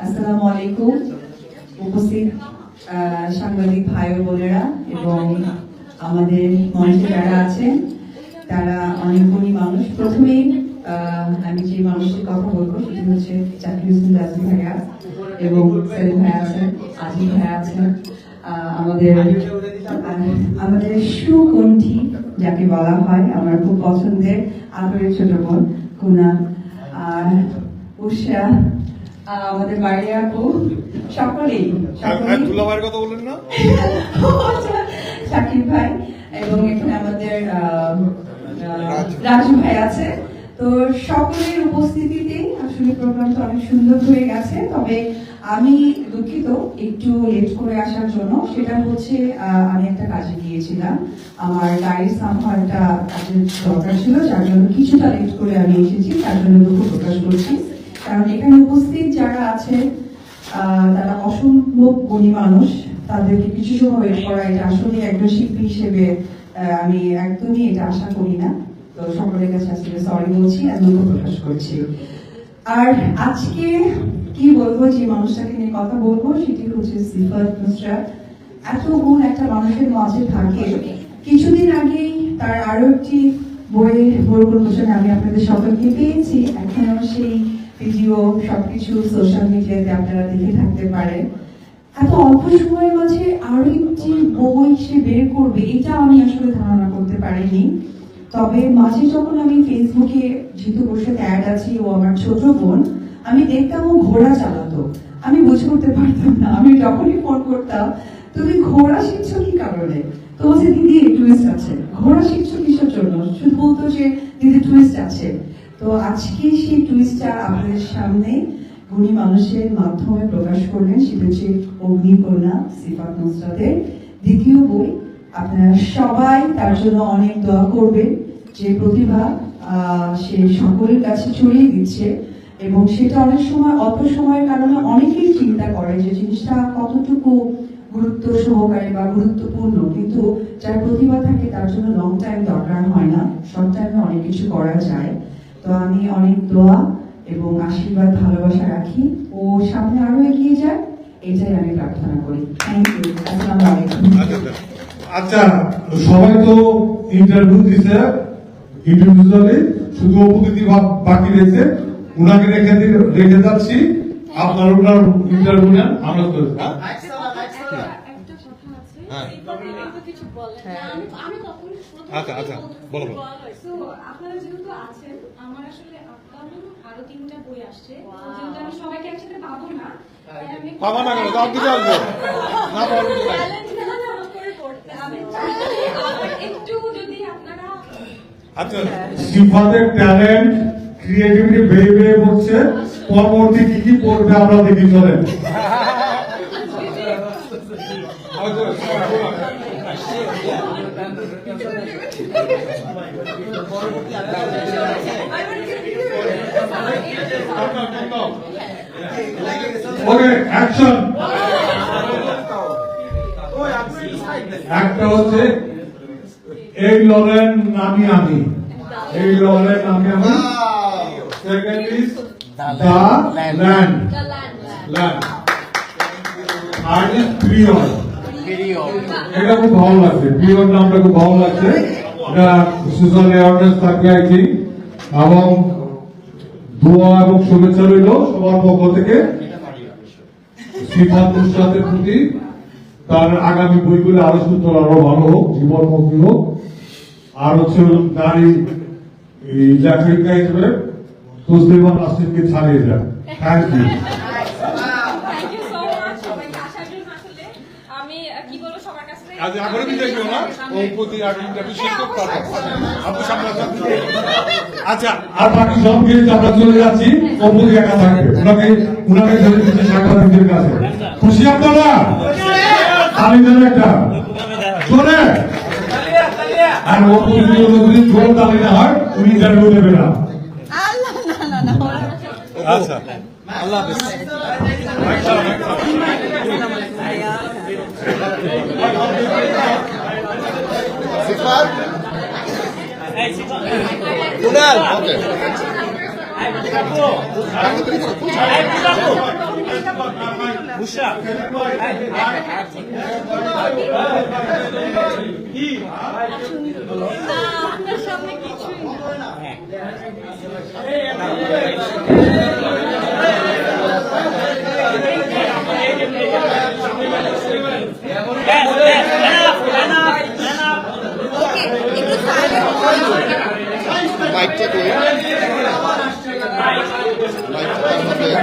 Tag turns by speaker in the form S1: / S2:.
S1: আসসালামু আলাইকুম। উপস্থিত সাংবাদিক ভাই ও বোনেরা এবং আমাদের মঞ্চে যারা আছেন তারা অনেক গুণী মানুষ। প্রথমেই আমি যে মানুষের কথা বলবো সেটি হচ্ছে জাকির হোসেন রাজী ভাইয়া এবং সেলিম ভাইয়া আছেন, আজিজ ভাইয়া আছেন, আমাদের সুকণ্ঠী যাকে বলা হয়, আমার খুব পছন্দের আদরের ছোট বোন কুনা, উষা, আমাদের মারিয়া আপু, সকলেই কথা বললেন না শাকিব ভাই, এবং এখানে আমাদের রাজু ভাই আছে। তো সকলের উপস্থিতিতে আসলে প্রোগ্রামটা অনেক সুন্দর হয়ে গেছে। তবে আমি দুঃখিত একটু লেট করে আসার জন্য। সেটা হচ্ছে আমি একটা কাজে গিয়েছিলাম, আমার গাড়ির সামহার একটা কাজের দরকার ছিল, যার জন্য কিছুটা লেট করে আমি এসেছি। তার জন্য দুঃখ প্রকাশ করছি, কারণ এখানে উপস্থিত যারা আছে তারা অসম্ভব গুণী মানুষ। তাদেরকে কিছু সময় ওয়েট করা, এটা আসলে একজন শিল্পী হিসেবে আমি একদমই এটা আশা করি না। তো সকলের কাছে আসলে সরি বলছি আর দুঃখ প্রকাশ করছি। আর আজকে কি বলবো, যে মানুষটাকে নিয়ে কথা বলবো সেটি হচ্ছে সিফাত নুসরাত। এত গুণ একটা মানুষের মাঝে থাকে। কিছুদিন আগেই তার আরো একটি বইয়ের প্রমোশন আমি আপনাদের সকলকে পেয়েছি। এখনো সেই ভিডিও সবকিছু সোশ্যাল মিডিয়াতে আপনারা দেখে থাকতে পারেন। এত অল্প সময়ের মাঝে আরো একটি বই সে বের করবে, এটা আমি আসলে ধারণা করতে পারিনি। তবে মাঝে যখন আমি ফেসবুকে যেহেতু বসে অ্যাড আছি, ও আমার ছোট বোন, আমি দেখতাম ও ঘোড়া চালাতো। আমি বুঝে উঠতে পারতাম না। আমি যখনই ফোন করতাম, তুমি ঘোড়া শিখছো কি কারণে? তো বলছে দিদি টুইস্ট আছে। ঘোড়া শিখছো কিসের জন্য? শুধু বলতো যে দিদি টুইস্ট আছে। তো আজকে সেই টুইস্টটা আপনাদের সামনে গুণী মানুষের মাধ্যমে প্রকাশ করলেন। সেটা হচ্ছে অগ্নিকন্যা সিফাত নুসরাতের দ্বিতীয় বই। আপনারা সবাই তার জন্য অনেক দোয়া করবেন। যে প্রতিভা সে সকলের কাছে ছড়িয়ে দিচ্ছে, এবং সেটা অনেক সময় অল্প সময়ের কারণে অনেকেই চিন্তা করে যে জিনিসটা কতটুকু গুরুত্ব সহকারে বা গুরুত্বপূর্ণ, কিন্তু যার প্রতিভা থাকে তার জন্য লং টাইম দরকার হয় না, শর্ট টাইমে অনেক কিছু করা যায়। তো আমি অনেক দোয়া এবং আশীর্বাদ ভালোবাসা রাখি, ও সামনে আরো এগিয়ে যায়, এটাই আমি প্রার্থনা করি। Thank you. আসসালামু আলাইকুম।
S2: আচ্ছা, সবাই তো ইন্টারভিউ দিছে, ইন্টারভিউ চলে, শুধু উপস্থিতি বাকি রয়েছে। উনাকে রেখে যাচ্ছি, আপনার ওনার ইন্টারভিউ নেন, আমরা তো
S3: আচ্ছা আচ্ছা বলো বলো।
S4: আপনারা যেহেতু আছেন, আমার আসলে আরো 3টা বই আসছে, যেহেতু আমি সবাইকে একসাথে পাবো না,
S3: পাবো না কেন, দাও দিতে আসবো না, পাবো
S4: একটু যদি আপনারা
S3: আচ্ছা।
S2: সিফাতের ট্যালেন্ট ক্রিয়েটিভিটি বেড়ে বেড়ে পড়ছে। পরবর্তী কি কি পড়বে আমরা দেখি, চলেন। ওকে, অ্যাকশন। একটা হচ্ছে এই লড়েন নামি আমি, এই লড়েন নামি আমি। Second is the land, land. আর ইজ পিরিয়ড, এটা খুব ভালো লাগছে। পিরিয়ড নামটা খুব ভালো লাগছে। এটা সোশ্যাল অ্যাওয়ারনেস থাকবে আই থিঙ্ক, এবং দোয়া এবং শুভেচ্ছা রইল সবার পক্ষ থেকে সিফাত নুসরাতের প্রতি। তার আগামী বইগুলো আরো সুন্দর, আরো ভালো হোক, জীবনমুখী হোক। আর হচ্ছে নারী লেখিকা হিসেবে তসলিমা নাসরিনকে ছাড়িয়ে যান। Thank you.
S3: আচ্ছা,
S2: আর বাকি সব কিছু আমরা চলে যাচ্ছি, অপুদি একা থাকবে। উনাকে ধরে দিচ্ছে সাংবাদিকদের কাছে। খুশি আপনারা? আমি যেন একটা চলে, আর অপুদি যদি জোর দাবি না হয় উনি ইন্টারভিউ দেবে না।
S3: আচ্ছা, আল্লাহ হাফেজ।
S5: সিফাত কুনাল ওকে
S4: আপনার সামনে কিছুই
S5: মাইকটা কই মাইকটা